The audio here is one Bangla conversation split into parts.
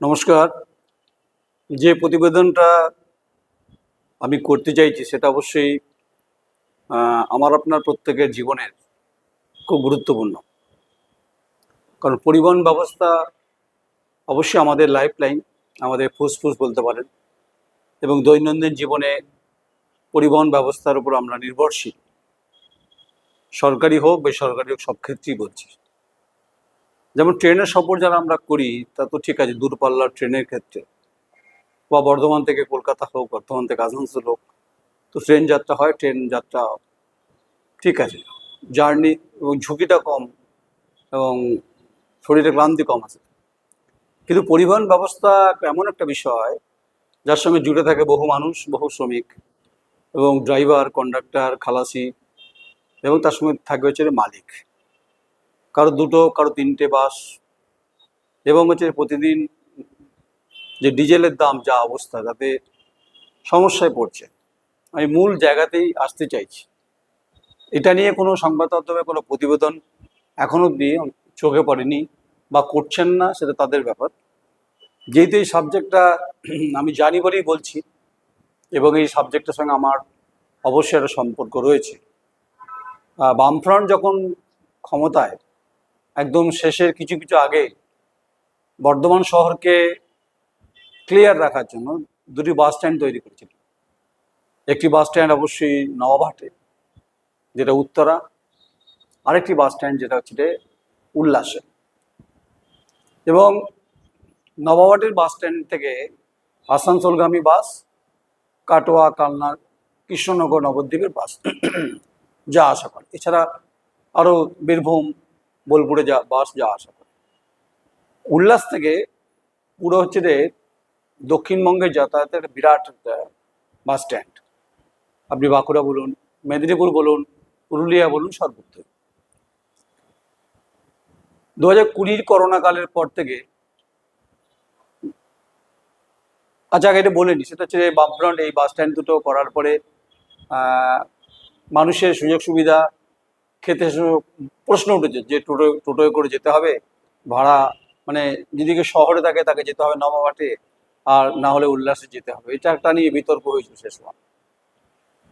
নমস্কার। যে প্রতিবেদনটা আমি করতে চাইছি সেটা অবশ্যই আমার আপনার প্রত্যেকের জীবনের খুব গুরুত্বপূর্ণ। কারণ পরিবহন ব্যবস্থা অবশ্যই আমাদের লাইফ লাইন, আমাদের ফুসফুস বলতে পারেন, এবং দৈনন্দিন জীবনে পরিবহন ব্যবস্থার উপর আমরা নির্ভরশীল। সরকারি হোক বেসরকারি হোক, সব ক্ষেত্রেই বলছি। যেমন ট্রেনের সফর যারা আমরা করি তা তো ঠিক আছে, দূরপাল্লার ট্রেনের ক্ষেত্রে, বা বর্ধমান থেকে কলকাতা হোক, বর্ধমান থেকে আসানসোল হোক, তো ট্রেন যাত্রা হয়, ট্রেন যাত্রা ঠিক আছে, জার্নি এবং ঝুঁকিটা কম এবং শরীরে ক্লান্তি কম আছে। কিন্তু পরিবহন ব্যবস্থা এমন একটা বিষয় যার সঙ্গে জুড়ে থাকে বহু মানুষ, বহু শ্রমিক এবং ড্রাইভার, কন্ডাক্টর, খালাসি, এবং তার সঙ্গে থাকবে হচ্ছে মালিক। কারো দুটো, কারো তিনটে বাস, এবং হচ্ছে প্রতিদিন যে ডিজেলের দাম যা অবস্থা, তাতে সমস্যায় পড়ছে। আমি মূল জায়গাতেই আসতে চাইছি। এটা নিয়ে কোনো সংবাদ মাধ্যমে কোনো প্রতিবেদন এখন অবধি চোখে পড়েনি বা করছেন না, সেটা তাদের ব্যাপার। যেহেতু এই সাবজেক্টটা আমি জানি বলেই বলছি, এবং এই সাবজেক্টের সঙ্গে আমার অবশ্যই একটা সম্পর্ক রয়েছে। বামফ্রন্ট যখন ক্ষমতায়, একদম শেষের কিছু কিছু আগে বর্ধমান শহরকে ক্লিয়ার রাখার জন্য দুটি বাস স্ট্যান্ড তৈরি করেছিল। একটি বাস স্ট্যান্ড অবশ্যই নবাবহাটে, যেটা উত্তরা, আরেকটি বাস স্ট্যান্ড যেটা হচ্ছে উল্লাসে। এবং নবাবহাটের বাস স্ট্যান্ড থেকে আসানসোলগামী বাস, কাটোয়া, কালনা, কৃষ্ণনগর, নবদ্বীপের বাস যা আসা করে। এছাড়া আরও বীরভূম, বোলপুরে বাস যা আসা করে। উল্লাস থেকে পুরো হচ্ছে দক্ষিণবঙ্গের যাতায়াতের বিরাট বাস স্ট্যান্ড। আপনি বাঁকুড়া বলুন, মেদিনীপুর বলুন, পুরুলিয়া বলুন, সর্বত্র। 2020 করোনা কালের পর থেকে, আচ্ছা আগে এটা বলে নি, সেটা হচ্ছে বামফ্রন্ট এই বাস স্ট্যান্ড দুটো করার পরে মানুষের সুযোগ সুবিধা, খেতে প্রশ্ন উঠেছে যে টোটোয় করে যেতে হবে, ভাড়া, মানে যদি কেউ শহরে থাকে তাকে যেতে হবে নবাবহাটে, আর না হলে উল্লাসে যেতে হবে। এটা একটা নিয়ে বিতর্ক হয়েছিল সে সময়।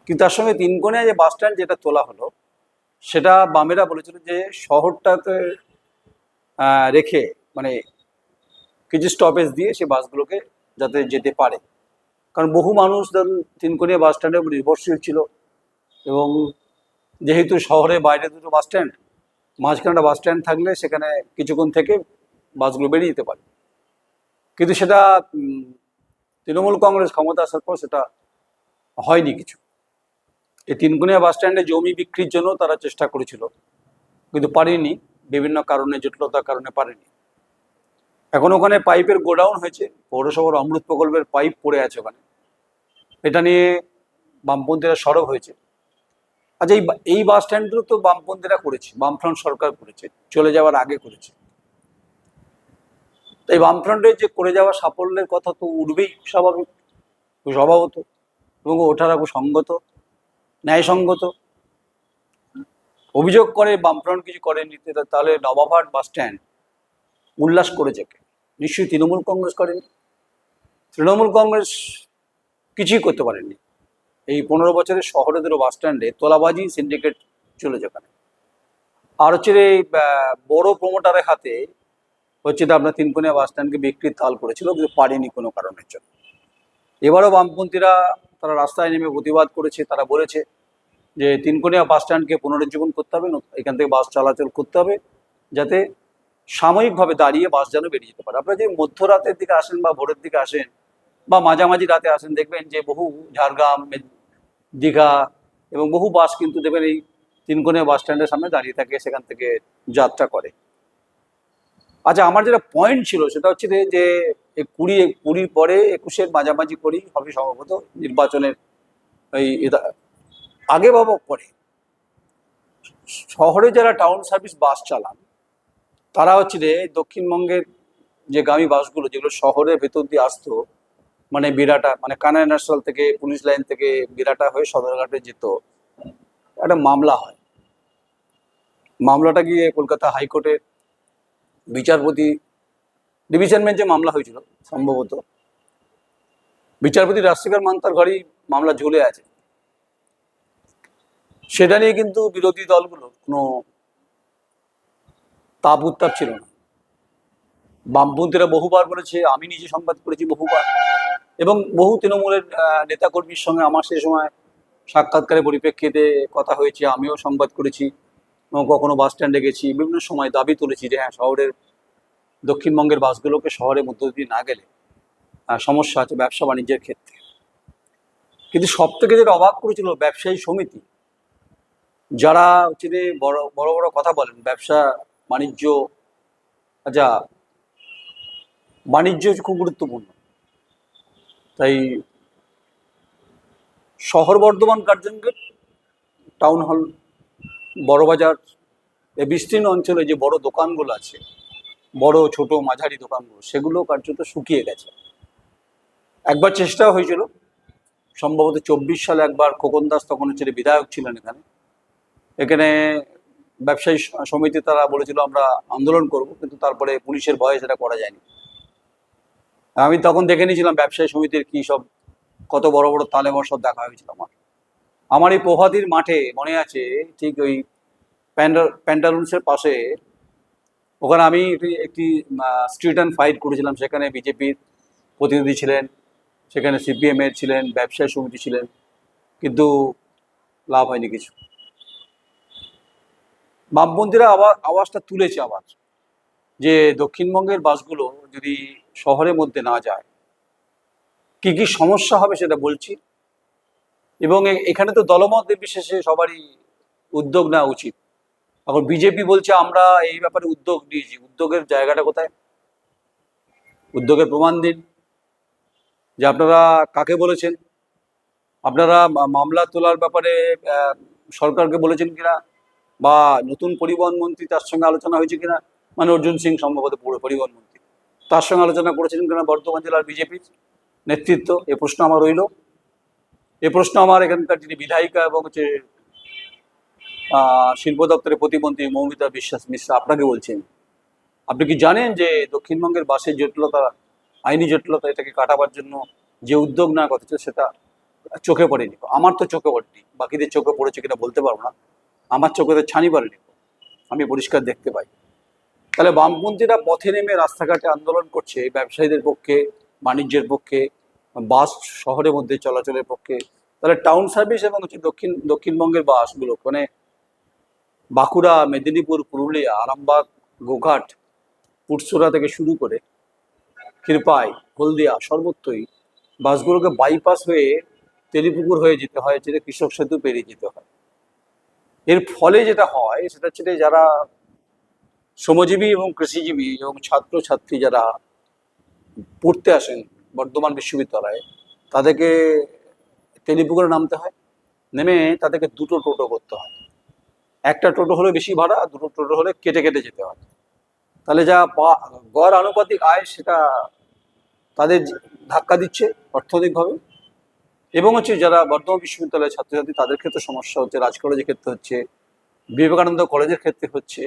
কিন্তু তার সঙ্গে তিনকোণিয়া যে বাস স্ট্যান্ড যেটা তোলা হলো, সেটা বামেরা বলেছিল যে শহরটাতে রেখে, মানে কিছু স্টপেজ দিয়ে সে বাসগুলোকে যাতে যেতে পারে। কারণ বহু মানুষ ধরুন তিনকোণিয়া বাস স্ট্যান্ডের উপর নির্ভরশীল ছিল, এবং যেহেতু শহরে বাইরে দুটো বাস স্ট্যান্ড, মাঝখানে একটা বাস স্ট্যান্ড থাকলে সেখানে কিছুক্ষণ থেকে বাসগুলো বেরিয়ে যেতে পারে। কিন্তু সেটা তৃণমূল কংগ্রেস ক্ষমতা আসার পর সেটা হয়নি কিছু। এই তিনকুনিয়া বাস স্ট্যান্ডে জমি বিক্রির জন্য তারা চেষ্টা করেছিল, কিন্তু পারেনি, বিভিন্ন কারণে, জটিলতার কারণে পারেনি। এখন ওখানে পাইপের গোডাউন হয়েছে, পৌরসভার অমৃত প্রকল্পের পাইপ পড়ে আছে ওখানে। এটা নিয়ে বামপন্থীরা সরব হয়েছে। আচ্ছা, এই বাস স্ট্যান্ডগুলো তো বামপন্থীরা করেছে, বামফ্রন্ট সরকার করেছে, চলে যাওয়ার আগে করেছে। তাই বামফ্রন্টের যে করে যাওয়া সাফল্যের কথা তো উঠবেই, স্বাভাবিক, স্বভাবত, এবং ওঠার খুব সঙ্গত, ন্যায়সঙ্গত। অভিযোগ করে বামফ্রন্ট কিছু করেনি, তাহলে নবাবহাট বাস স্ট্যান্ড উল্লাস করেছে কে? নিশ্চয়ই তৃণমূল কংগ্রেস করেনি। তৃণমূল কংগ্রেস কিছুই করতে পারেনি। এই 15 বছরের শহরে দুটো বাস স্ট্যান্ডে তোলাবাজি সিন্ডিকেট চলেছে ওখানে। আর হচ্ছে বড় প্রমোটারের হাতে হচ্ছে আপনার তিনকোনিয়া বাস স্ট্যান্ডকে বিক্রির তাল করেছিল, কিন্তু পারেনি কোনো কারণের জন্য। এবারও বামপন্থীরা তারা রাস্তায় নেমে প্রতিবাদ করেছে। তারা বলেছে যে তিনকোনিয়া বাস স্ট্যান্ডকে পুনরুজ্জীবন করতে হবে, এখান থেকে বাস চলাচল করতে হবে, যাতে সাময়িকভাবে দাঁড়িয়ে বাস যেন বেরিয়ে যেতে পারে। আপনারা যে মধ্যরাতের দিকে আসেন বা ভোরের দিকে আসেন বা মাঝামাঝি রাতে আসেন, দেখবেন যে বহু ঝাড়গ্রাম, দীঘা এবং বহু বাস কিন্তু দেখবেন এই তিনকোনিয়া বাস স্ট্যান্ডের সামনে দাঁড়িয়ে থাকে, সেখান থেকে যাত্রা করে। আচ্ছা, আমার যেটা পয়েন্ট ছিল সেটা হচ্ছে যে এই কুড়ির পরে 21-এর মাঝামাঝি করেই হবে সম্ভবত নির্বাচনের এই আগে বা পরে শহরে যারা টাউন সার্ভিস বাস চালান, তারা হচ্ছে দক্ষিণবঙ্গের যে গামী বাসগুলো যেগুলো শহরের ভেতর দিয়ে আসতো, মানে বিরাটা, মানে কানাই ন্যাশনাল থেকে, পুলিশ লাইন থেকে বিরাটা হয়ে সদরঘাটে যেত, একটা মামলা হয়। মামলাটা গিয়ে কলকাতা হাইকোর্টের বিচারপতি ডিভিশন বেঞ্চে মামলা হয়েছিল সম্ভবত। বিচারপতি রাজশেখর মান্তার ঘরেই মামলা ঝুলে আছে। সেটা নিয়ে কিন্তু বিরোধী দলগুলো কোনো তাপ উত্তাপ ছিল না। বামপন্থীরা বহুবার বলেছে, আমি নিজে সংবাদ করেছি বহুবার, এবং বহু তৃণমূলের নেতাকর্মীর সঙ্গে আমার সে সময় সাক্ষাৎকারের পরিপ্রেক্ষিতে কথা হয়েছে, আমিও সংবাদ করেছি এবং কখনো বাস স্ট্যান্ডে গেছি, বিভিন্ন সময় দাবি তুলেছি যে হ্যাঁ, শহরের দক্ষিণবঙ্গের বাসগুলোকে শহরের মধ্য দিয়ে না গেলে সমস্যা আছে ব্যবসা বাণিজ্যের ক্ষেত্রে। কিন্তু সব থেকে যেটা অবাক করেছিল ব্যবসায়ী সমিতি, যারা হচ্ছে যে বড় বড় বড় কথা বলেন ব্যবসা বাণিজ্য, আচ্ছা বাণিজ্য খুব গুরুত্বপূর্ণ, তাই শহর Bardhaman Curzon-gate, town hall, Burrabazar, এই বিস্তীর্ণ অঞ্চলে যে বড় দোকানগুলো আছে, বড় ছোট মাঝারি দোকানগুলো, সেগুলো কার্যত শুকিয়ে গেছে। একবার চেষ্টা হয়েছিল সম্ভবত 24 সালে, একবার খোকন দাস তখন হচ্ছে বিধায়ক ছিলেন এখানে, এখানে ব্যবসায়ী সমিতি তারা বলেছিল আমরা আন্দোলন করব, কিন্তু তারপরে পুলিশের ভয়ে সেটা করা যায়নি। আমি তখন দেখে নিয়েছিলাম ব্যবসায়ী সমিতির কি সব, কত বড় বড় তালেবর সব দেখা হয়েছিল। আমার এই প্রভাতীর মাঠে মনে আছে, ঠিক ওই প্যান্টালুন্সের পাশে, ওখানে আমি একটি স্ট্রিট অ্যান্ড ফাইট করেছিলাম। সেখানে বিজেপির প্রতিনিধি ছিলেন, সেখানে সিপিএম এর ছিলেন, ব্যবসায়ী সমিতি ছিলেন, কিন্তু লাভ হয়নি কিছু। বামপন্থীরা আবার আওয়াজটা তুলেছে আবার, যে দক্ষিণবঙ্গের বাসগুলো যদি শহরের মধ্যে না যায় কি কি সমস্যা হবে সেটা বলছি। এবং এখানে তো দলমত নির্বিশেষে সবারই উদ্যোগ নেওয়া উচিত। এখন বিজেপি বলছে আমরা এই ব্যাপারে উদ্যোগ নিয়েছি, উদ্যোগের জায়গাটা কোথায়? উদ্যোগের প্রমাণ দিন, যে আপনারা কাকে বলেছেন, আপনারা মামলা তোলার ব্যাপারে সরকারকে বলেছেন কিনা, বা নতুন পরিবহন মন্ত্রী তার সঙ্গে আলোচনা হয়েছে কিনা, মানে অর্জুন সিং সম্ভবত পরিবহন মন্ত্রী, তার সঙ্গে আলোচনা করেছিলেন কিনা বর্ধমান জেলার বিজেপির নেতৃত্ব? এ প্রশ্ন আমার রইল। এ প্রশ্ন আমার এখানকার যিনি বিধায়িকা এবং হচ্ছে শিল্প দপ্তরের প্রতিমন্ত্রী মৌমিতা বিশ্বাস মিশ্রা, আপনাকে বলছেন, আপনি কি জানেন যে দক্ষিণবঙ্গের বাসের জটিলতা, আইনি জটিলতা, এটাকে কাটাবার জন্য যে উদ্যোগ নেওয়ার কথা ছিল সেটা চোখে পড়েনি? আমার তো চোখে পড়েনি, বাকিদের চোখে পড়েছে কিনা বলতে পারবো না, আমার চোখে তো ছানি পড়েনি, আমি পরিষ্কার দেখতে পাই। তাহলে বামপন্থীরা পথে নেমে রাস্তাঘাটে আন্দোলন করছে ব্যবসায়ীদের পক্ষে, বাণিজ্যের পক্ষে, বাস শহরের মধ্যে চলাচলের পক্ষে। তাহলে টাউন সার্ভিস এবং হচ্ছে দক্ষিণবঙ্গের বাসগুলো, মানে বাঁকুড়া, মেদিনীপুর, পুরুলিয়া, আরামবাগ, গোঘাট, পুরসুরা থেকে শুরু করে ক্ষীরপাই, হলদিয়া, সর্বত্রই বাসগুলোকে বাইপাস হয়ে তেলিপুকুর হয়ে যেতে হয়, যেটা কৃষক সেতু পেরিয়ে যেতে হয়। এর ফলে যেটা হয় সেটা হচ্ছে যারা শ্রমজীবী এবং কৃষিজীবী এবং ছাত্রছাত্রী যারা পড়তে আসেন বর্ধমান বিশ্ববিদ্যালয়ে, তাদেরকে তেলিপুকুরে নামতে হয়, নেমে তাদেরকে দুটো টোটো করতে হয়। একটা টোটো হলে বেশি ভাড়া, দুটো টোটো হলে কেটে কেটে যেতে হয়। তাহলে যা গড় আনুপাতিক আয় সেটা তাদের ধাক্কা দিচ্ছে অর্থনৈতিকভাবে। এবং হচ্ছে যারা বর্ধমান বিশ্ববিদ্যালয়ের ছাত্রছাত্রী, তাদের ক্ষেত্রে সমস্যা হচ্ছে, রাজ কলেজের ক্ষেত্রে হচ্ছে, বিবেকানন্দ কলেজের ক্ষেত্রে হচ্ছে,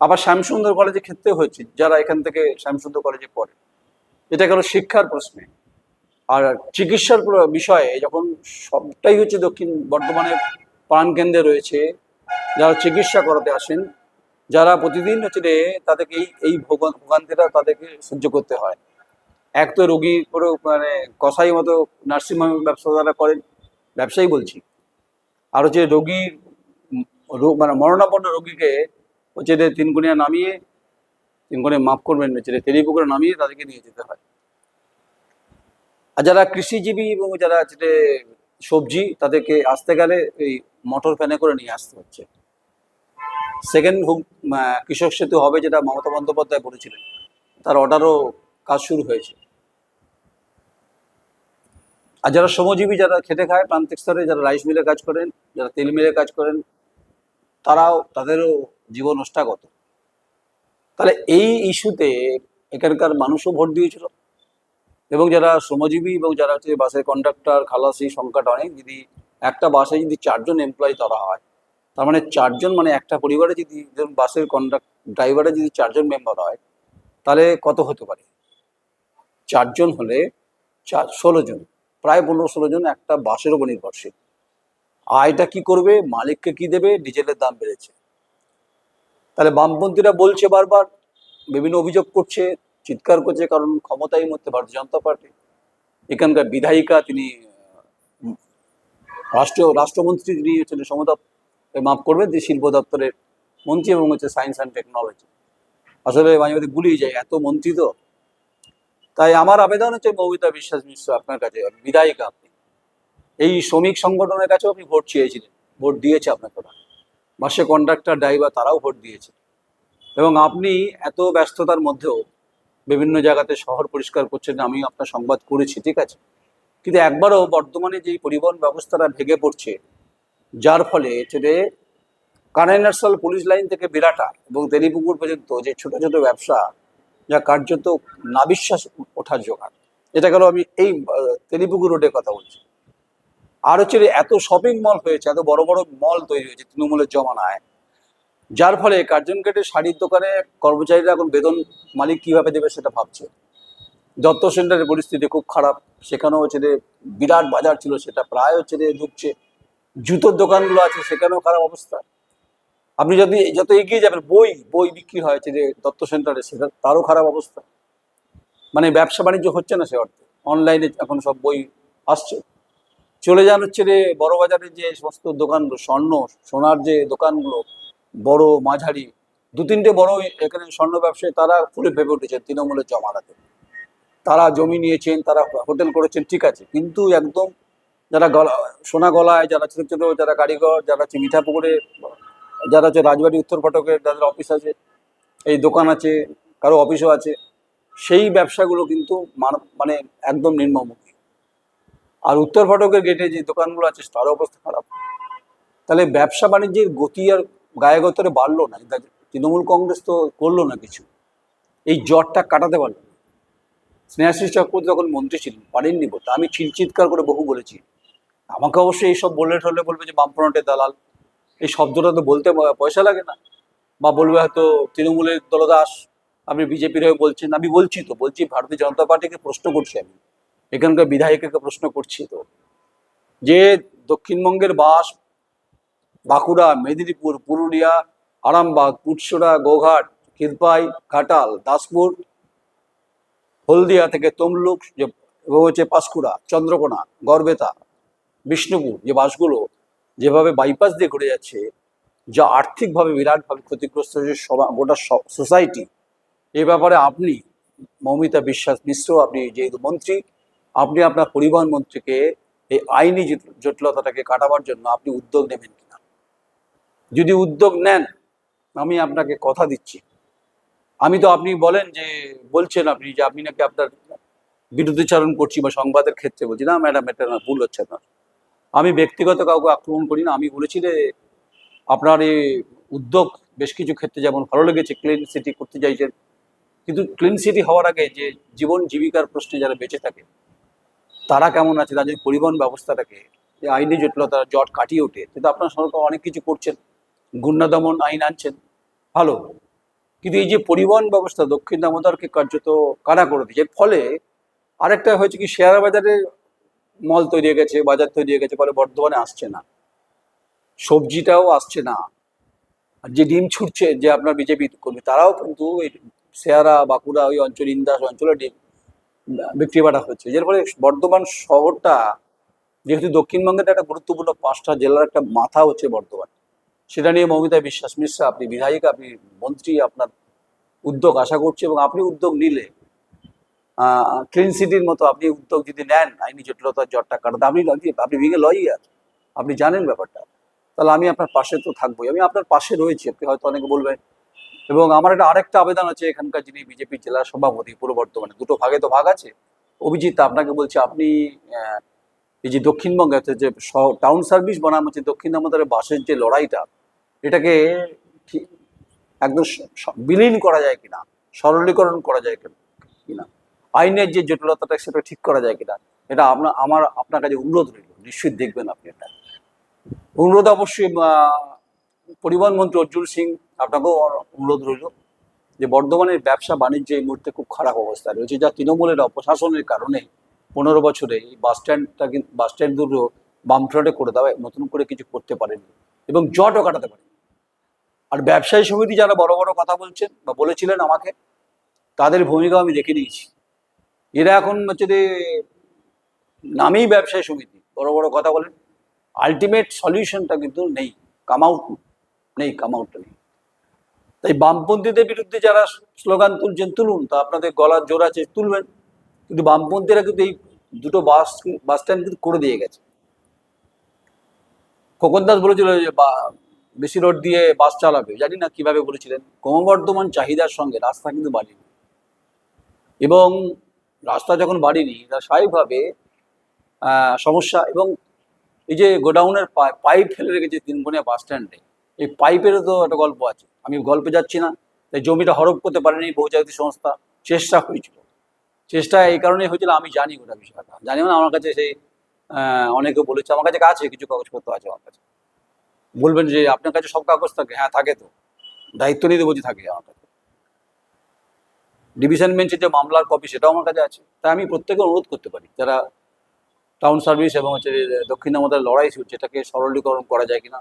আবার শ্যামসুন্দর কলেজের ক্ষেত্রে হচ্ছে, যারা এখান থেকে শ্যামসুন্দর কলেজে পড়ে। এটা গেল শিক্ষার প্রশ্নে। আর চিকিৎসার বিষয়ে যখন সবটাই হচ্ছে দক্ষিণ বর্ধমানের প্রাণকেন্দ্রে রয়েছে, যারা চিকিৎসা করাতে আসেন, যারা প্রতিদিন হচ্ছে তাদেরকে এই ভোগান্তিটা তাদেরকে সহ্য করতে হয়। এক তো রোগী করে মানে কসাই মতো নার্সিংহোম ব্যবসা যারা করেন, ব্যবসায়ী বলছি, আর হচ্ছে রোগীর মানে মরণাপন্ন রোগীকে হচ্ছে তিনকুনিয়া নামিয়ে, তিনকুনিয়া মাফ করবেন, হচ্ছে তেলিপুকুরে নামিয়ে তাদেরকে নিয়ে যেতে হয়। আর যারা কৃষিজীবী এবং যারা হচ্ছে সবজি, তাদেরকে আসতে গেলে এই মোটর ভ্যানে করে নিয়ে আসতে হচ্ছে। সেকেন্ড কৃষক সেতু হবে, যেটা মমতা বন্দ্যোপাধ্যায় বলেছিলেন, তার অর্ডারও কাজ শুরু হয়েছে। আর যারা শ্রমজীবী, যারা খেটে খায় প্রান্তিক স্তরে, যারা রাইস মিলে কাজ করেন, যারা তেল মিলে কাজ করেন, তাদেরও জীবন ওষ্ঠাগত। তাহলে এই ইস্যুতে এখানকার মানুষও ভোট দিয়েছিল। এবং যারা শ্রমজীবী এবং যারা হচ্ছে বাসের কন্ডাক্টর, খালাসি, সংখ্যাটা অনেক, যদি একটা বাসে যদি 4 জন এমপ্লয়ি ধরা হয়, তার মানে 4 জন, মানে একটা পরিবারে যদি বাসের ড্রাইভারে যদি 4 জন মেম্বার হয়, তাহলে কত হতে পারে? 4 জন হলে 16 জন, প্রায় 15-16 জন একটা বাসের উপর নির্ভরশীল। আয়টা কি করবে? মালিককে কি দেবে? ডিজেলের দাম বেড়েছে। তাহলে বামপন্থীরা বলছে বারবার, বিভিন্ন অভিযোগ করছে, চিৎকার করছে, কারণ ক্ষমতায় মধ্যে ভারতীয় জনতা পার্টি। এখানকার বিধায়িকা তিনি রাষ্ট্রমন্ত্রী, তিনি হচ্ছেন মাফ করবেন, তিনি শিল্প দপ্তরের মন্ত্রী এবং হচ্ছে সায়েন্স অ্যান্ড টেকনোলজি। আসলে মাঝে মাঝে গুলিয়ে যায়, এত মন্ত্রী তো। তাই আমার আবেদন হচ্ছে মৌমিতা বিশ্বাস মিশ্র আপনার কাছে, বিধায়িকা আপনি, এই শ্রমিক সংগঠনের কাছেও আপনি ভোট চেয়েছিলেন, ভোট দিয়েছে আপনাকে ওরা, বাসে কন্ডাক্টর ড্রাইভার তারাও ভোট দিয়েছে, এবং আপনি এত ব্যস্ততার মধ্যেও বিভিন্ন জায়গাতে শহর পরিষ্কার করছেন, আমি আপনার সংবাদ করেছি, ঠিক আছে, কিন্তু একবারও বর্তমানে যে পরিবহন ব্যবস্থাটা ভেঙে পড়ছে, যার ফলে ছেড়ে কানাইনার্সাল পুলিশ লাইন থেকে বিরাটা এবং তেলিপুকুর পর্যন্ত যে ছোট ছোট ব্যবসা, যা কার্যত নাবিশ্বাস ওঠার জোগাড়। এটা গেল, আমি এই তেলিপুকুর রোডের কথা বলছি। আর হচ্ছে এত শপিং মল হয়েছে, এত বড় বড় মল তৈরি হয়েছে তৃণমূলের জমানায়, যার ফলে কার্জন গেটের শাড়ির দোকানে কর্মচারীরা এখন বেতন মালিক কিভাবে দেবে সেটা ভাবছে। দত্ত সেন্টারের পরিস্থিতি খুব খারাপ, সেখানেও হচ্ছে বিরাট বাজার ছিল, সেটা প্রায় হচ্ছে ঢুকছে। জুতোর দোকানগুলো আছে, সেখানেও খারাপ অবস্থা। আপনি যদি যত এগিয়ে যাবেন, বই বই বিক্রি হয় হচ্ছে দত্ত সেন্টারে, সেটা তারও খারাপ অবস্থা। মানে ব্যবসা বাণিজ্য হচ্ছে না সে অর্থে, অনলাইনে এখন সব বই আসছে। চলে যান হচ্ছে বড় বাজারের যে সমস্ত দোকানগুলো, সোনার যে দোকানগুলো, বড় মাঝারি 2-3টে বড় এখানে স্বর্ণ ব্যবসায়ী, তারা ফুলে ফেপে উঠেছেন তৃণমূলের জমানাতে। তারা জমি নিয়েছেন, তারা হোটেল করেছেন, ঠিক আছে, কিন্তু একদম যারা সোনা গলায়, যারা ছোট ছোট, যারা কারিগর, যারা হচ্ছে মিঠাপুকুরে, যারা হচ্ছে রাজবাড়ি উত্তর ফটকের যাদের অফিস আছে, এই দোকান আছে, কারো অফিসও আছে, সেই ব্যবসাগুলো কিন্তু মানে একদম নিম্নমুখী। আর উত্তর ফটকের গেটে যে দোকানগুলো আছে তার অবস্থা খারাপ। তাহলে ব্যবসা বাণিজ্যের গতি আর গায়ে গতরে বাড়লো না, তৃণমূল কংগ্রেস তো করলো না কিছু, এই জটটা কাটাতে পারলো না। স্নেহাশিস চক্রবর্তী যখন মন্ত্রী ছিলেন পারেননি বলতে, আমি চিৎকার করে বহু বলেছি। আমাকে অবশ্যই এইসব বললে ঠলে বলবে যে বামফ্রন্টের দালাল, এই শব্দটা তো বলতে পয়সা লাগে না, বা বলবে হয়তো তৃণমূলের দলদাস, আপনি বিজেপির হয়ে বলছেন। আমি বলছি তো, বলছি ভারতীয় জনতা পার্টিকে প্রশ্ন করছি, আমি এখানকার বিধায়িকাকে প্রশ্ন করছি তো, যে দক্ষিণবঙ্গের বাস, বাঁকুড়া, মেদিনীপুর, পুরুলিয়া, আরামবাগ, পুটসুরা, গোঘাট, ক্ষীরপাই, ঘাটাল, দাসপুর, হলদিয়া থেকে তমলুক, যে এবং হচ্ছে পাঁশকুড়া, চন্দ্রকোনা, গড়বেতা, বিষ্ণুপুর, যে বাসগুলো যেভাবে বাইপাস দিয়ে ঘুরে যাচ্ছে, যা আর্থিকভাবে বিরাটভাবে ক্ষতিগ্রস্ত হয়েছে গোটা সোসাইটি। এই ব্যাপারে আপনি, মৌমিতা বিশ্বাস মিশ্র, আপনি যেহেতু মন্ত্রী, আপনি আপনার পরিবহন মন্ত্রীকে এই আইনি জটিলতাটাকে কাটাবার জন্য আপনি উদ্যোগ নেবেন কিনা? যদি উদ্যোগ নেন, আমি আপনাকে কথা দিচ্ছি, আমি তো, আপনি বলেন যে, বলছেন আপনি যে আপনি নাকি আপনার বিরুদ্ধচারণ করছি বা সংবাদের ক্ষেত্রে বলছি, না ম্যাডাম, এটা না, ভুল হচ্ছে না, আমি ব্যক্তিগত কাউকে আক্রমণ করি না। আমি বলেছি যে আপনার এই উদ্যোগ বেশ কিছু ক্ষেত্রে যেমন ভালো লেগেছে, ক্লিন সিটি করতে চাইছেন, কিন্তু ক্লিন সিটি হওয়ার আগে যে জীবন জীবিকার প্রশ্নে যারা বেঁচে থাকে তারা কেমন আছে, তাদের পরিবহন ব্যবস্থাটাকে এই আইনি জটিলতার জট কাটিয়ে ওঠে, কিন্তু আপনার সরকার অনেক কিছু করছেন, গুন্ডা দমন আইন আনছেন, ভালো, কিন্তু এই যে পরিবহন ব্যবস্থা দক্ষিণ দামোদরকে কার্যত কারা করে দিয়েছে। ফলে আরেকটা হয়েছে কি, শেয়ার বাজারে মল তৈরি হয়ে গেছে, বাজার তৈরি হয়ে গেছে, ফলে বর্ধমানে আসছে না, সবজিটাও আসছে না। আর যে ডিম ছুটছে, যে আপনার বিজেপি কর্মী, তারাও কিন্তু এই শেয়ারা, বাঁকুড়া, ওই অঞ্চল, ইন্দাস অঞ্চলে ডিম বিক্রি বাটা হচ্ছে, যার ফলে বর্ধমান শহরটা, যেহেতু দক্ষিণবঙ্গের একটা গুরুত্বপূর্ণ 5টা জেলার একটা মাথা হচ্ছে বর্ধমান, সেটা নিয়ে মৌমিতা বিশ্বাস মিশ্রা, আপনি বিধায়িকা, আপনি মন্ত্রী, আপনার উদ্যোগ আশা করছি, এবং আপনি উদ্যোগ নিলে ক্লিন সিটির মতো আপনি উদ্যোগ যদি নেন, আইনি জটিলতার জটটা কাটাতে, আপনি বিগে লয়ার, আপনি জানেন ব্যাপারটা, তাহলে আমি আপনার পাশে তো থাকবোই, আমি আপনার পাশে রয়েছি, আপনি হয়তো অনেকে বলবেন। এবং আমার একটা আরেকটা আবেদন আছে, এখানকার যিনি বিজেপি জেলা সভাপতি পূর্ব বর্ধমানে, দুটো ভাগে তো ভাগ আছে, অভিজিৎ, আপনাকে বলছি, আপনি এই যে দক্ষিণবঙ্গে যে টাউন সার্ভিস বনাম হচ্ছে দক্ষিণ দামোদরের বাসের যে লড়াইটা, এটাকে একদম বিলীন করা যায় কিনা, সরলীকরণ করা যায় কিনা, আইনের যে জটিলতাটা সেটা ঠিক করা যায় কিনা, এটা আপনার কাছে অনুরোধ রইল, নিশ্চয়ই দেখবেন আপনি এটা। অনুরোধ অবশ্যই পরিবহন মন্ত্রী অর্জুন সিং, আপনাকেও অনুরোধ রইল, যে বর্ধমানের ব্যবসা বাণিজ্য এই মুহূর্তে খুব খারাপ অবস্থায় রয়েছে, যা তৃণমূলের অপশাসনের কারণে 15 বছরে এই বাসস্ট্যান্ডটা কিন্তু বাসস্ট্যান্ড দুটো বামফ্রন্টে করে দেওয়া, নতুন করে কিছু করতে পারেনি এবং জটও কাটাতে পারেনি। আর ব্যবসায়ী সমিতি যারা বড় বড় কথা বলছেন বা বলেছিলেন আমাকে, তাদের ভূমিকা আমি দেখে নিয়েছি। এরা এখন হচ্ছে যে নামেই ব্যবসায়ী সমিতি, বড় বড় কথা বলেন, আলটিমেট সলিউশনটা কিন্তু নেই, কাম আউটটা নেই। তাই বামপন্থীদের বিরুদ্ধে যারা স্লোগান তুলছেন তুলুন, তা আপনাদের গলার জোর আছে তুলবেন, কিন্তু বামপন্থীরা কিন্তু এই দুটো বাস স্ট্যান্ড কিন্তু করে দিয়ে গেছে। খোকন দাস বলেছিল যে বেশি রোড দিয়ে বাস চালাবে, জানি না কিভাবে বলেছিলেন। ক্রমবর্ধমান চাহিদার সঙ্গে রাস্তা কিন্তু বাড়েনি, এবং রাস্তা যখন বাড়েনি তা স্বাভাবিকভাবে সমস্যা। এবং এই যে গোডাউনের পাইপ ফেলে রেখেছে তিনকোনিয়া বাস স্ট্যান্ডে, এই পাইপেরও তো একটা গল্প আছে, আমি গল্পে যাচ্ছি না। তাই জমিটা হরপ করতে পারেনি বহুজাতি সংস্থা, চেষ্টা হয়েছিল, চেষ্টা এই কারণেই হয়েছিল, আমি জানি ওটা বিষয়টা, জানি না, আমার কাছে সেই অনেকে বলেছে, আমার কাছে আছে কিছু কাগজপত্র আছে আমার কাছে। বলবেন যে আপনার কাছে সব কাগজ থাকে, হ্যাঁ থাকে তো, দায়িত্ব নিতে বলছি থাকে আমার কাছে। ডিভিশন বেঞ্চের যে মামলার কপি সেটাও আমার কাছে আছে। তাই আমি প্রত্যেকে অনুরোধ করতে পারি, যারা টাউন সার্ভিস এবং হচ্ছে দক্ষিণ আমাদের লড়াই চলছে, এটাকে সরলীকরণ করা যায় কিনা,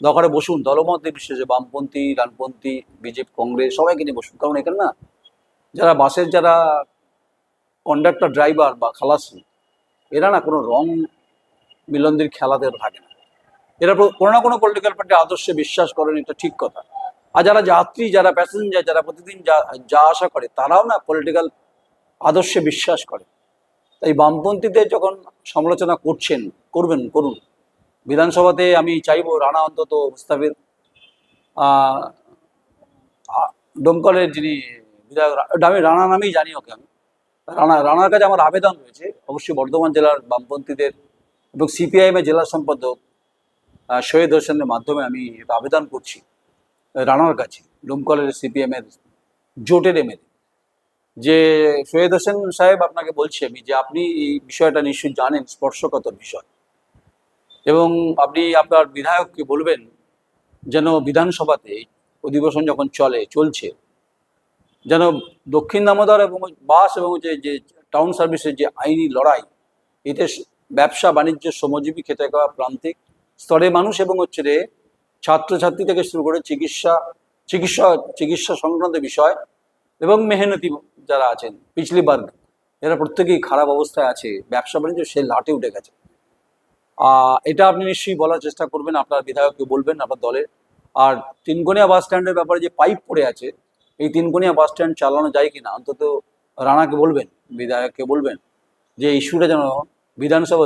দরকারে বসুন, দলমত নির্বিশেষে, বামপন্থী, ডানপন্থী, বিজেপি, কংগ্রেস, সবাইকে নিয়ে বসুন। কারণ এখানে না, যারা বাসের যারা কন্ডাক্টর, ড্রাইভার বা খালাসি, এরা না কোনো রং মিলনদের খেলাতে থাকে না। এরা কোনো না কোনো পলিটিক্যাল পার্টির আদর্শে বিশ্বাস করেন, এটা ঠিক কথা। আর যারা যাত্রী, যারা প্যাসেঞ্জার, যারা প্রতিদিন যা আশা করে, তারাও না পলিটিক্যাল আদর্শে বিশ্বাস করে। তাই বামপন্থীদের যখন সমালোচনা করুন। বিধানসভাতে আমি চাইবো রানা অন্তত মুস্তাফির দমকলের যিনি বিধায়ক, আমি রানা নামেই জানি ওকে, আমি রানার কাছে আমার আবেদন রয়েছে, অবশ্যই বর্ধমান জেলার বামপন্থীদের এবং সিপিআইএমের জেলা সম্পাদক সৈয়দ হোসেনের মাধ্যমে আমি এটা আবেদন করছি রানার কাছে, দমকলের সিপিএমের জোটের এমএলএ, যে সৈয়দ হোসেন সাহেব, আপনাকে বলছি আমি যে আপনি এই বিষয়টা নিশ্চয়ই জানেন, স্পর্শকাতর বিষয়, এবং আপনি আপনার বিধায়ককে বলবেন যেন বিধানসভাতে অধিবেশন যখন চলছে, যেন দক্ষিণ দামোদর এবং বাস এবং যে টাউন সার্ভিসের যে আইনি লড়াই, এতে ব্যবসা বাণিজ্য, শ্রমজীবী, খেটে খাওয়া প্রান্তিক স্তরের মানুষ এবং হচ্ছে রে ছাত্রছাত্রী থেকে শুরু করে চিকিৎসা সংক্রান্ত বিষয়, এবং মেহনতি যারা আছেন পিছলি বর্গ, এরা প্রত্যেকেই খারাপ অবস্থায় আছে, ব্যবসা বাণিজ্য সে লাটে উঠে গেছে। এটা আপনি নিশ্চয়ই বলার চেষ্টা করবেন, আপনার বিধায়ককে বলবেন, আপনার দলের। আর তিনকোনিয়া বাস স্ট্যান্ডের ব্যাপারে যে পাইপ পড়ে আছে, এই তিনকোনিয়া বাস স্ট্যান্ড চালানো যায় কিনা অন্তত রানাকে বলবেন, বিধায়ককে বলবেন যে ইস্যুটা যেন বিধানসভা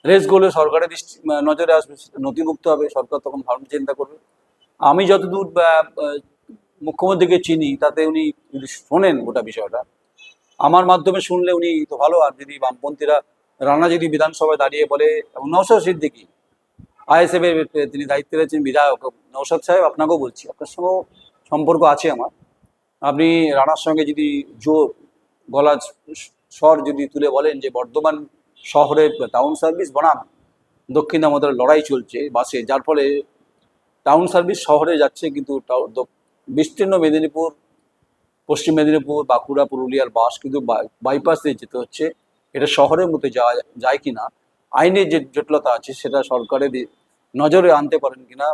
রেজ করলে সরকারের নজরে আসবে, নথিভুক্ত হবে, সরকার তখন ভাবনা চিন্তা করবে। আমি যতদূর মুখ্যমন্ত্রীকে চিনি, তাতে উনি যদি শোনেন গোটা বিষয়টা, আমার মাধ্যমে শুনলে উনি তো ভালো। আর যদি বামপন্থীরা, রানা যদি বিধানসভায় দাঁড়িয়ে বলে, এবং নওশাদ সিদ্দিকী আইএসএফ এর তিনি দায়িত্বে রয়েছেন বিধায়ক, নওশাদ সাহেব আপনাকেও বলছি, আপনার সঙ্গেও সম্পর্ক আছে আমার, আপনি রানার সঙ্গে যদি গলা স্বর যদি তুলে বলেন যে বর্ধমান শহরের টাউন সার্ভিস বনাম দক্ষিণ আমাদের লড়াই চলছে বাসে, যার ফলে টাউন সার্ভিস শহরে যাচ্ছে, কিন্তু বিস্তীর্ণ মেদিনীপুর, পশ্চিম মেদিনীপুর, বাঁকুড়া, পুরুলিয়ার বাস কিন্তু বাইপাস দিয়ে যেতে হচ্ছে, এটা শহরের মধ্যে যাওয়া যায় কিনা, আইনের যে জটিলতা আছে সেটা সরকারের নজরে আনতে পারেন কিনা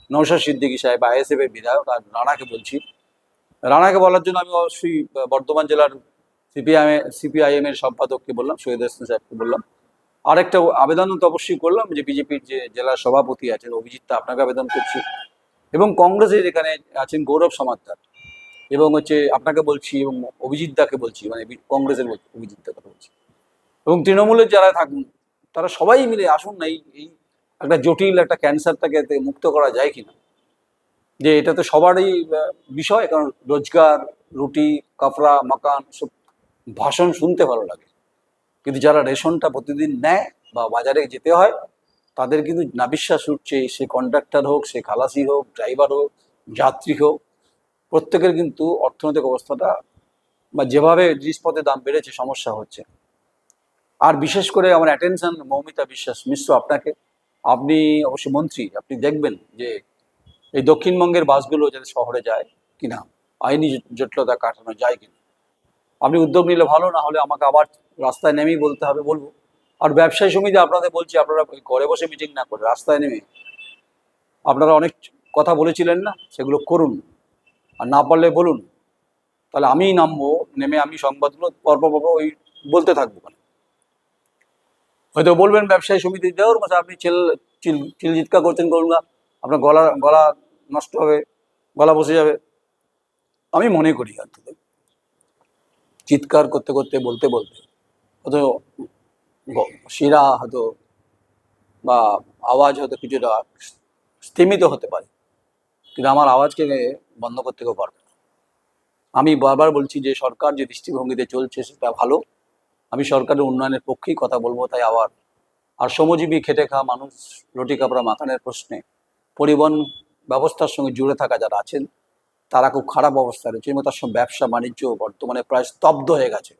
নওশাদ সিদ্দিকী সাহেব, আইএসএফ এর বিধায়ক। আর রানাকে বলছি, রানাকে বলার জন্য আমি অবশ্যই বর্ধমান জেলার সিপিআইএম এর সম্পাদককে বললাম, সৈয়দ হোসেন সাহেবকে বললাম। আরেকটা আবেদন তো অবশ্যই করলাম যে বিজেপির যে জেলার সভাপতি আছেন অভিজিৎদা, আপনাকে আবেদন করছি, এবং কংগ্রেসের এখানে আছেন গৌরব সমাদ্দার, এবং হচ্ছে আপনাকে বলছি, এবং অভিজিৎদাকে বলছি, মানে কংগ্রেসের অভিজিৎদার কথা বলছি, এবং তৃণমূলের যারা থাকুন, তারা সবাই মিলে আসুন না, এই একটা জটিল একটা ক্যান্সারটাকে মুক্ত করা যায় কিনা, যে এটা তো সবারই বিষয়। কারণ রোজগার, রুটি, কাপড়া, মাকান, সব ভাষণ শুনতে ভালো লাগে, কিন্তু যারা রেশনটা প্রতিদিন নেয় বা বাজারে যেতে হয়, তাদের কিন্তু নাবিশ্বাস উঠছে, সে কন্ডাক্টর হোক, সে খালাসি হোক, ড্রাইভার হোক, যাত্রী হোক, প্রত্যেকের কিন্তু অর্থনৈতিক অবস্থাটা বা যেভাবে জিনিসপত্রের দাম বেড়েছে, সমস্যা হচ্ছে। আর বিশেষ করে আমার অ্যাটেনশন মৌমিতা বিশ্বাস মিশ্র আপনাকে, আপনি অবশ্যই মন্ত্রী, আপনি দেখবেন যে এই দক্ষিণবঙ্গের বাসগুলো যাতে শহরে যায়, কিনা, আইনি জটিলতা কাটানো যায় কিনা। আপনি উদ্যোগ নিলে ভালো, না হলে আমাকে আবার রাস্তায় নেমেই বলতে হবে, বলবো। আর ব্যবসায়ী সমিতি আপনাদের বলছি, আপনারা ওই ঘরে বসে মিটিং না করে রাস্তায় নেমে আপনারা অনেক কথা বলেছিলেন না, সেগুলো করুন। আর না পারলে বলুন, তাহলে আমিই নামবো, নেমে আমি সংবাদগুলো পরপর ওই বলতে থাকবো। হয়তো বলবেন ব্যবসায়ী সমিতি, দেওয়ার মাসে আপনি চিল চিৎকার করছেন, করুন না, আপনার গলা গলা নষ্ট হবে, গলা বসে যাবে। আমি মনে করি অন্তত চিৎকার করতে করতে বলতে বলতে হয়তো শিরা হয়তো বা আওয়াজ হয়তো কিছুটা স্তিমিত হতে পারে, কিন্তু আমার আওয়াজকে বন্ধ করতে কেউ পারবে না। আমি বারবার বলছি যে সরকার যে দৃষ্টিভঙ্গিতে চলছে সেটা ভালো, আমি সরকারের উন্নয়নের পক্ষেই কথা বলবো। তাই আবার আর শ্রমজীবী খেটে খাওয়া মানুষ, রুটি কাপড়া মাখানের প্রশ্নে পরিবহন ব্যবস্থার সঙ্গে জুড়ে থাকা যারা আছেন তারা খুব খারাপ অবস্থায় রয়েছে, এবং তার সঙ্গে ব্যবসা বাণিজ্য বর্তমানে প্রায় স্তব্ধ হয়ে গেছে।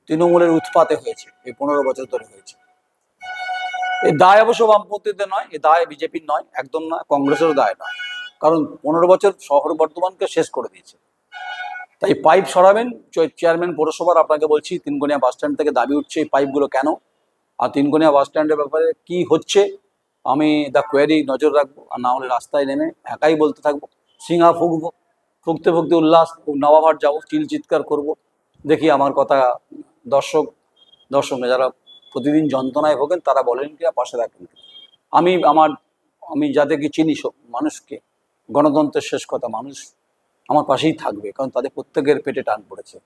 তৃণমূলের উৎপাতে হয়েছে, এই 15 বছর ধরে হয়েছে। এই দায় অবশ্য বামপন্থীদের নয়, এই দায় বিজেপির নয়, একদম নয়, কংগ্রেসেরও দায় নয়। কারণ 15 বছর শহর বর্ধমানকে শেষ করে দিয়েছে। তাই পাইপ সরাবেন। চেয়ারম্যান পৌরসভার আপনাকে বলছি, তিনকোনিয়া বাস স্ট্যান্ড থেকে দাবি উঠছে এই পাইপগুলো কেন, আর তিনকোনিয়া বাস স্ট্যান্ডের ব্যাপারে কি হচ্ছে, আমি দ্য কোয়ারি নজর রাখবো। আর না হলে রাস্তায় নেমে একাই বলতে থাকবো, সিঙ্গা ফুঁকবো, ফুঁকতে ফুঁকতে উল্লাস নবাবহাট যাবো, চিল চিৎকার করবো। দেখি আমার কথা দর্শক দর্শক না, যারা প্রতিদিন যন্ত্রণায় ভোগেন তারা বলেন কি পাশে রাখেন। আমি আমি যাদেরকে চিনি সব মানুষকে, গণতন্ত্রের শেষ কথা, মানুষ আমার পাশেই থাকবে, কারণ তাদের প্রত্যেকের পেটে টান পড়েছে।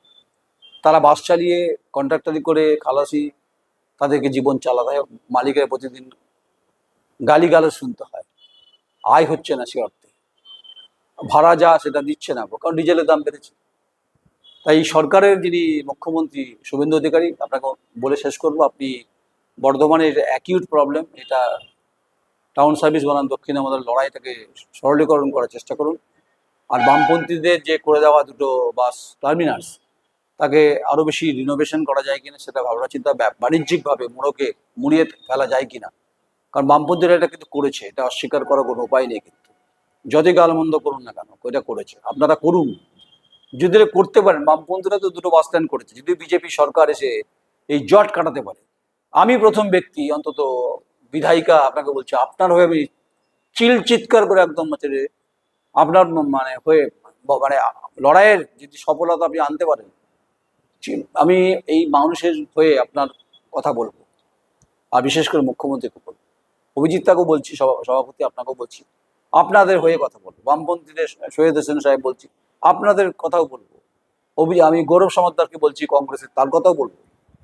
তারা বাস চালিয়ে কন্ট্রাক্টারি করে খালাসি, তাদেরকে জীবন চালাতে হয়, মালিকের প্রতিদিন গালিগালাজ শুনতে হয়, আয় হচ্ছে না সে অর্থে, ভাড়া যা সেটা দিচ্ছে না, কারণ ডিজেলের দাম বেড়েছে। তাই সরকারের যিনি মুখ্যমন্ত্রী শুভেন্দু অধিকারী, আপনাকে বলে শেষ করবো, আপনি বর্ধমানের অ্যাকিউট প্রবলেম, এটা টাউন সার্ভিস বনাম দক্ষিণ আমাদের লড়াইটাকে সরলীকরণ করার চেষ্টা করুন। আর বামপন্থীদের যে করে দেওয়া দুটো বাস টার্মিনাস, তাকে আরও বেশি রিনোভেশন করা যায় কিনা সেটা ভাবনা চিন্তা, বাণিজ্যিকভাবে মুড়িয়ে ফেলা যায় কিনা। কারণ বামপন্থীরা এটা কিন্তু করেছে, এটা অস্বীকার করার কোনো উপায় নেই। কিন্তু যতই গালমন্দ করুন না কেন, এটা করেছে, আপনারা করুন। যদি করতে পারেন, বামপন্থীরা তো দুটো বাস স্ট্যান্ড করেছে, যদি বিজেপি সরকার এসে এই জট কাটাতে পারে, আমি প্রথম ব্যক্তি অন্তত বিধায়িকা আপনাকে বলছি, আপনার হয়ে আমি চিৎকার করে একদম আপনার মানে হয়ে মানে লড়াইয়ের যদি সফলতা আপনি আনতে পারেন, আমি এই মানুষের হয়ে আপনার কথা বলবো। আর বিশেষ করে মুখ্যমন্ত্রীকে বলবো, অভিজিৎটাকেও বলছি, সভাপতি আপনাকেও বলছি, আপনাদের হয়ে কথা বলবো। বামপন্থীদের শহীদ হোসেন সাহেব বলছি, আপনাদের কথাও বলবো। আমি গৌরব সমাদ্দারকে বলছি কংগ্রেসের, তার কথাও বলবো।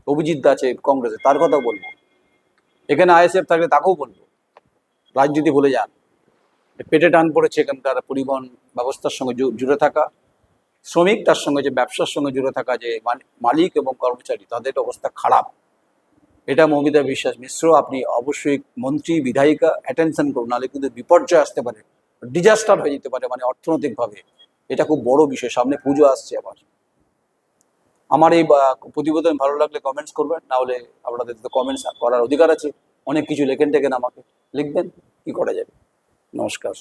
অভিজিৎ দা আছে কংগ্রেসের, তার কথাও বলবো। এখানে আইএসএফ থাকলে তাকেও বলবো, রাজনীতি ভুলে যান। পেটে টান পড়েছে এখানকার পরিবহন ব্যবস্থার সঙ্গে জুড়ে থাকা শ্রমিক, তার সঙ্গে যে ব্যবসার সঙ্গে জুড়ে থাকা যে মালিক এবং কর্মচারী, তাদের অবস্থা খারাপ। এটা মৌমিতা বিশ্বাস মিশ্র, আপনি অবশ্যই মন্ত্রী বিধায়িকা অ্যাটেনশন করুন, নাহলে কিন্তু বিপর্যয় আসতে পারে, ডিজাস্টার হয়ে যেতে পারে, মানে অর্থনৈতিকভাবে এটা খুব বড় বিষয়। সামনে পুজো আসছে আবার। আমার এই প্রতিবেদন ভালো লাগলে কমেন্টস করবেন, না হলে আপনাদের তো কমেন্টস করার অধিকার আছে, অনেক কিছু লেখেন টেকেন, আমাকে লিখবেন, কি করা যাবে। নমস্কার।